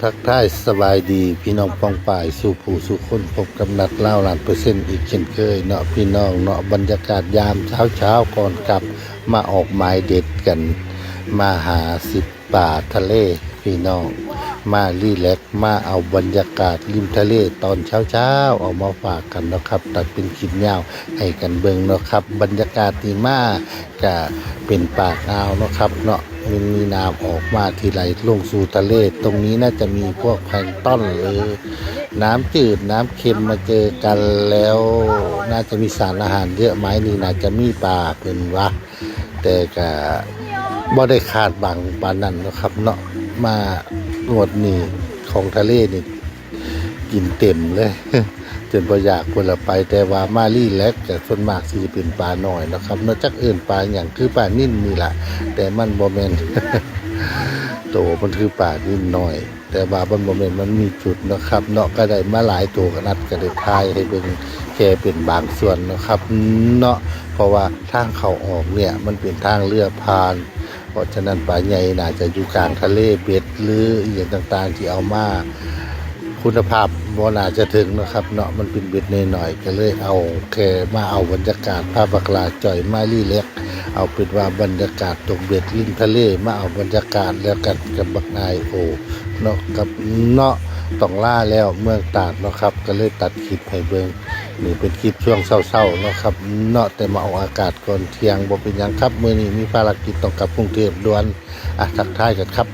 ทักทายสบายดีพี่น้องปองป่ายสู่ผู้สู่คนพบกับนัดเล่าล้านเปอร์เซ็นต์อีกเช่นเคยเนาะพี่น้องเนาะบรรยากาศยามเช้าก่อนกลับมาออกหมายเด็ดกันมาหา10ป่าทะเลพี่น้องมารีแลกซ์มาเอาบรรยากาศริมทะเลตอนเช้าเอามาฝากกันเนาะครับตัดเป็นคลิปยาวให้กันเบิ่งเนาะครับบรรยากาศดีมากก็เป็นปากอ่าวเนาะครับเนาะมีน้ำออกมาที่ไหลลงสู่ทะเลตรงนี้น่าจะมีพวกแพลงก์ต้นหรือน้ำจืดน้ำเค็มมาเจอกันแล้วน่าจะมีสารอาหารเยอะไหมนี่น่าจะมีปลาเป็นวะแต่ก็บ่ได้คาดบังปานนั้นนะครับเนาะมาหนวดนี่ของทะเลนี่กินเต็มเลย จนบ่อยากคนละไปแต่ว่ามารีแลกซ์แต่ส่วนมากสิเป็นปลาน้อยนะครับนอกจากอื่นปลาอย่างคือปลานิ่นนี่ล่ะแต่มันบ่แม่น โตมันคือปลานิ่นน้อย แต่ว่ามันบ่แม่นมันมีจุดนะครับเนาะก็ได้มาหลายตัวก็นัดก็ได้ทายให้เบิ่งแค่เป็นบางส่วนนะครับเนาะเพราะว่าทางเข้าออกเนี่ยมันเป็นทางเรือผ่านเพราะฉะนั้นปลาใหญ่น่าจะอยู่กลางทะเลเบ็ดหรืออย่างต่างๆที่เอามาคุณภาพบ่น่าจะถึงนะครับเนาะมันเป็นเบ็ดหน่อยๆก็เลยเอาแค่มาเอาบรรยากาศภาพบักลาจ่อยมารีแลกซ์เอาเป็นว่าบรรยากาศตกเบ็ดริมทะเลมาเอาบรรยากาศแล้วกันกับบักนายโอเนาะกับเนาะต้องล่าแล้วเมืองตราดเนาะครับก็เลยตัดคลิปให้เบิ่งนี่เป็นคลิปช่วงเช้าๆเนาะครับเนาะแต่มาเอาอากาศก่อนเที่ยงบ่เป็นหยังครับมื้อนี้มีภารกิจต้องกลับกรุงเทพด่วนทักทายกันครับ